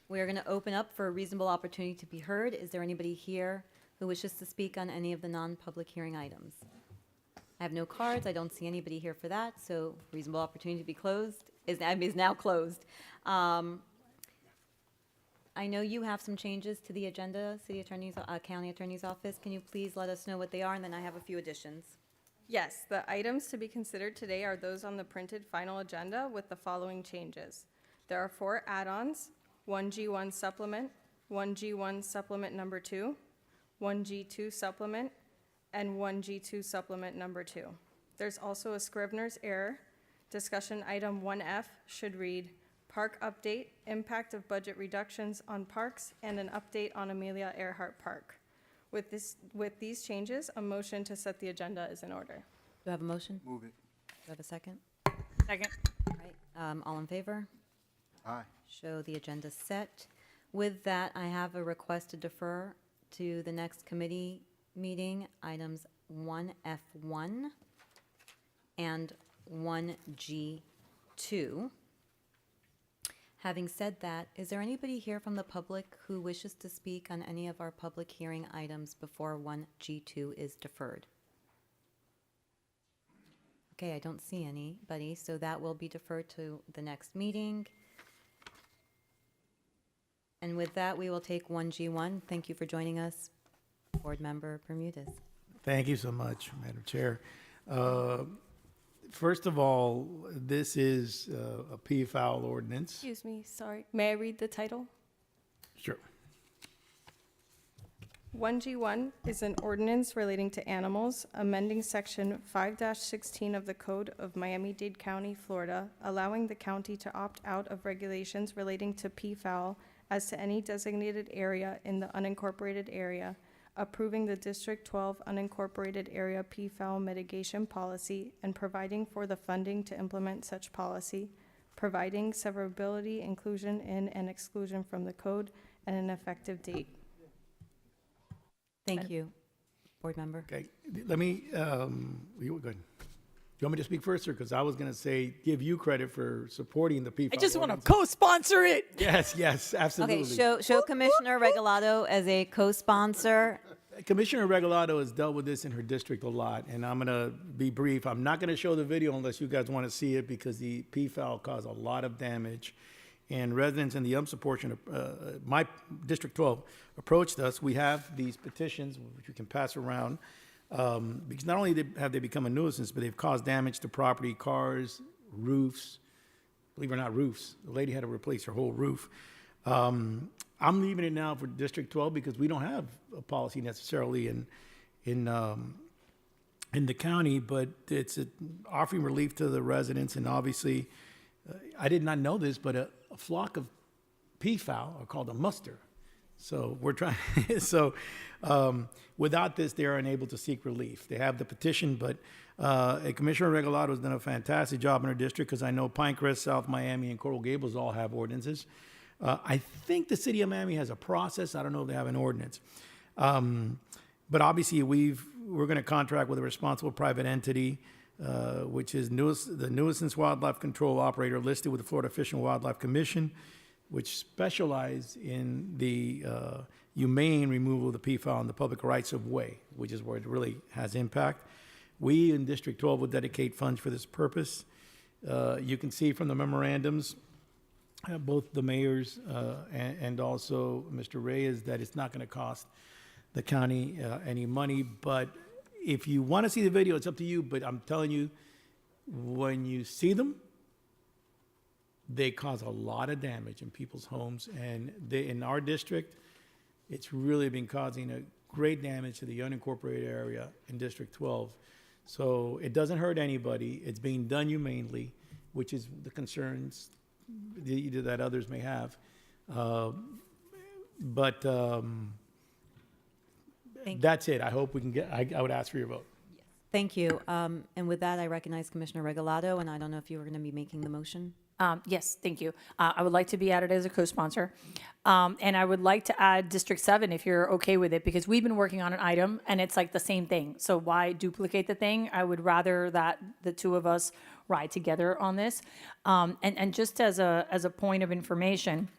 We are going to open up for a reasonable opportunity to be heard. Is there anybody here who wishes to speak on any of the non-public hearing items? I have no cards. I don't see anybody here for that, so reasonable opportunity to be closed is now closed. I know you have some changes to the agenda, City Attorney's, County Attorney's Office. Can you please let us know what they are, and then I have a few additions. Yes, the items to be considered today are those on the printed final agenda with the following changes. There are 4 add-ons, 1G1 supplement, 1G1 supplement number 2, 1G2 supplement, and 1G2 supplement number 2. There's also a Scrivener's error. Discussion item 1F should read, Park update, impact of budget reductions on parks, and an update on Amelia Earhart Park. With these changes, a motion to set the agenda is in order. Do I have a motion? Move it. Do I have a second? Second. All right, all in favor? Aye. Show the agenda set. With that, I have a request to defer to the next committee meeting, items 1F1 and 1G2. Having said that, is there anybody here from the public who wishes to speak on any of our public hearing items before 1G2 is deferred? Okay, I don't see anybody, so that will be deferred to the next meeting. And with that, we will take 1G1. Thank you for joining us, Board Member Bermudez. Thank you so much, Madam Chair. First of all, this is a P-foul ordinance. Excuse me, sorry. May I read the title? Sure. 1G1 is an ordinance relating to animals, amending Section 5-16 of the Code of Miami-Dade County, Florida, allowing the county to opt out of regulations relating to peafowl as to any designated area in the unincorporated area, approving the District 12 unincorporated area peafowl mitigation policy, and providing for the funding to implement such policy, providing severability, inclusion in, and exclusion from the code, and an effective date. Thank you, Board Member. Okay, let me, you go ahead. You want me to speak first, sir? Because I was going to say, give you credit for supporting the P-foul I just want to ordinance. co-sponsor it. Yes, absolutely. Okay, show Commissioner Regalado as a co-sponsor. Commissioner Regalado has dealt with this in her district a lot, and I'm going to be brief. I'm not going to show the video unless you guys want to see it, because the peafowl caused a lot of damage. And residents in the UMSA portion of my District 12 approached us. We have these petitions, which we can pass around, because not only have they become a nuisance, but they've caused damage to property, cars, roofs. Believe it or not, roofs. The lady had to replace her whole roof. I'm leaving it now for District 12 because we don't have a policy necessarily in the county, but it's offering relief to the residents. And obviously, I did not know this, but a flock of peafowl are called a muster. So we're trying, without this, they are unable to seek relief. They have the petition, but Commissioner Regalado has done a fantastic job in her district, because I know Pinecrest, South Miami, and Coral Gables all have ordinances. I think the city of Miami has a process. I don't know if they have an ordinance. But obviously, we're going to contract with a responsible private entity, which is the nuisance wildlife control operator listed with the Florida Fish and Wildlife Commission, which specialize in the humane removal of the peafowl in the public rights of way, which is where it really has impact. We in District 12 will dedicate funds for this purpose. You can see from the memorandums, both the mayors and also Mr. Reyes, that it's not going to cost the county any money. But if you want to see the video, it's up to you. But I'm telling you, when you see them, they cause a lot of damage in people's homes. And in our district, it's really been causing a great damage to the unincorporated area in District 12. So it doesn't hurt anybody. It's being done humanely, which is the concerns that others may have. That's it. I hope we can get, I would ask for your vote. Thank you. And with that, I recognize Commissioner Regalado, and I don't know if you were going to be making the motion. Yes, thank you. I would like to be added as a co-sponsor. And I would like to add District 7 if you're okay with it, because we've been working on an item and it's like the same thing. So why duplicate the thing? I would rather that the two of us ride together on this. And just as a point of information,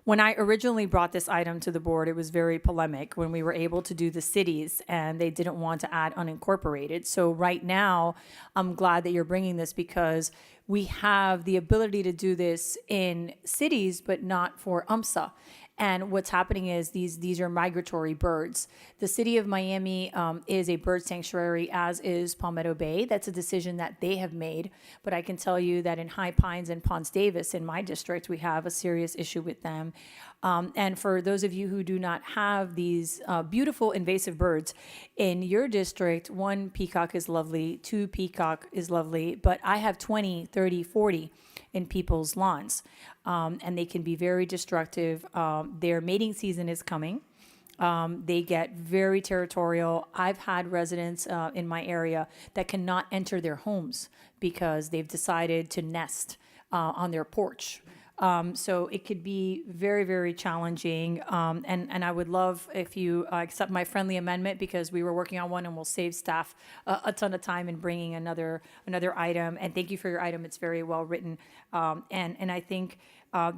When I originally brought this item to the board, it was very polemic when we were able to do the cities and they didn't want to add unincorporated. So right now, I'm glad that you're bringing this because we have the ability to do this in cities, but not for UMSA. And what's happening is these are migratory birds. The city of Miami is a bird sanctuary, as is Palmetto Bay. That's a decision that they have made. But I can tell you that in High Pines and Ponce Davis, in my district, we have a serious issue with them. And for those of you who do not have these beautiful invasive birds in your district, one peacock is lovely, two peacock is lovely, but I have 20, 30, 40 in people's lawns. And they can be very destructive. Their mating season is coming. They get very territorial. I've had residents in my area that cannot enter their homes because they've decided to nest on their porch. So it could be very, very challenging. And I would love if you accept my friendly amendment because we were working on one and we'll save staff a ton of time in bringing another item. And thank you for your item. It's very well written. And I think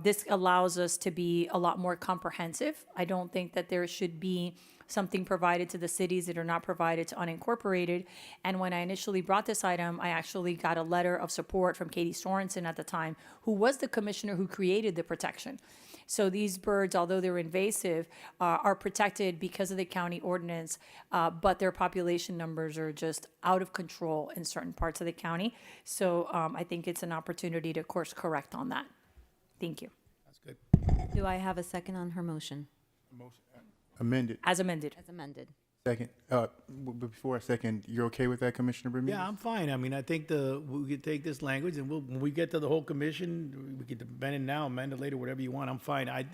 this allows us to be a lot more comprehensive. I don't think that there should be something provided to the cities that are not provided to unincorporated. And when I initially brought this item, I actually got a letter of support from Katie Sorensen at the time, who was the commissioner who created the protection. So these birds, although they're invasive, are protected because of the county ordinance, but their population numbers are just out of control in certain parts of the county. So I think it's an opportunity to course correct on that. Thank you. That's good. Do I have a second on her motion Amended. As amended. as amended? Second. Before a second, you're okay with that, Commissioner Bermudez? Yeah, I'm fine. I mean, I think we could take this language and when we get to the whole commission, we could amend it now, amend it later, whatever you want. I'm fine. I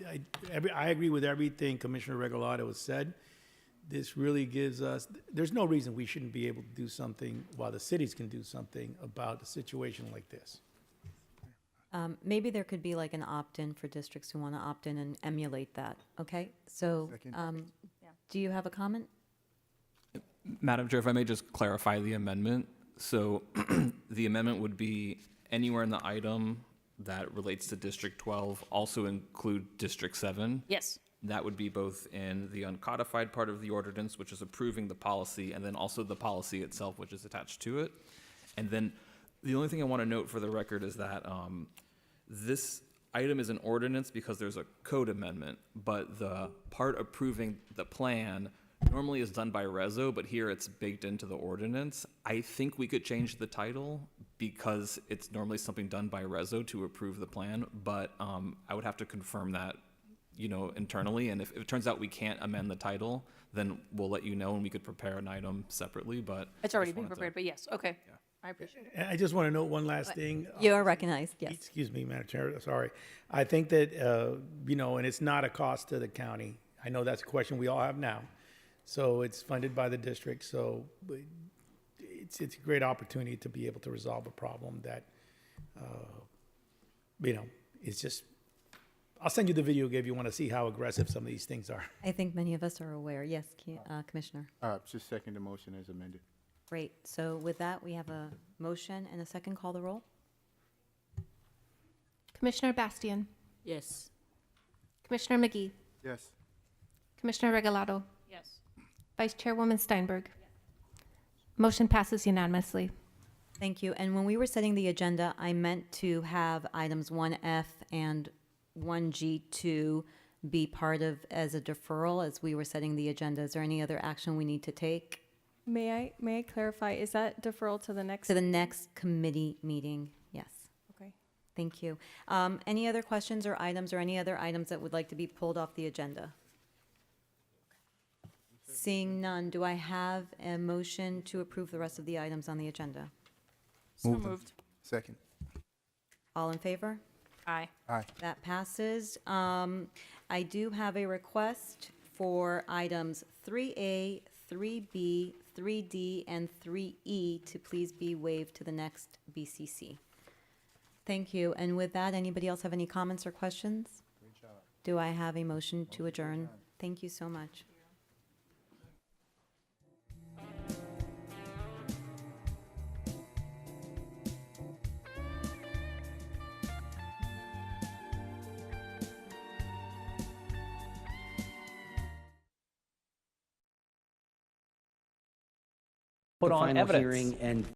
agree with everything Commissioner Regalado has said. This really gives us, there's no reason we shouldn't be able to do something while the cities can do something about a situation like this. Maybe there could be like an opt-in for districts who want to opt in and emulate that, okay? So, Second. do you have a comment? Madam Chair, if I may just clarify the amendment. So the amendment would be anywhere in the item that relates to District 12 also include District 7. Yes. That would be both in the uncodified part of the ordinance, which is approving the policy, and then also the policy itself, which is attached to it. And then the only thing I want to note for the record is that this item is an ordinance because there's a code amendment, but the part approving the plan normally is done by Reso, but here it's baked into the ordinance. I think we could change the title because it's normally something done by Reso to approve the plan, but I would have to confirm that, internally. And if it turns out we can't amend the title, then we'll let you know and we could prepare an item separately, but. It's already just been wanted to- prepared, but yes, okay. I appreciate it. And I just want to note one last thing. You are recognized, yes. Excuse me, Madam Chair, sorry. I think that, and it's not a cost to the county. I know that's a question we all have now. So it's funded by the district, so it's a great opportunity to be able to resolve a problem that, it's just, I'll send you the video if you want to see how aggressive some of these things are. I think many of us are aware. Yes, Commissioner. Just second the motion as amended. Great. So with that, we have a motion and a second. Call the roll. Commissioner Bastian, Yes. Commissioner McGee, Yes. Commissioner Regalado, Yes. Vice Chairwoman Steinberg. Motion passes unanimously. Thank you. And when we were setting the agenda, I meant to have items 1F and 1G2 be part of as a deferral as we were setting the agenda. Is there any other action we need to take May I clarify, is that deferral to the next? to the next committee meeting? Yes. Okay. Thank you. Any other questions or items or any other items that would like to be pulled off the agenda? Seeing none, do I have a motion to approve the rest of the items on the agenda? So Move them. moved. Second. All in favor? Aye. Aye. That passes. I do have a request for items 3A, 3B, 3D, and 3E to please be waived to the next BCC. Thank you. And with that, anybody else have any comments or questions? Do I have a motion to adjourn? Thank you so much. put the on final evidence. hearing and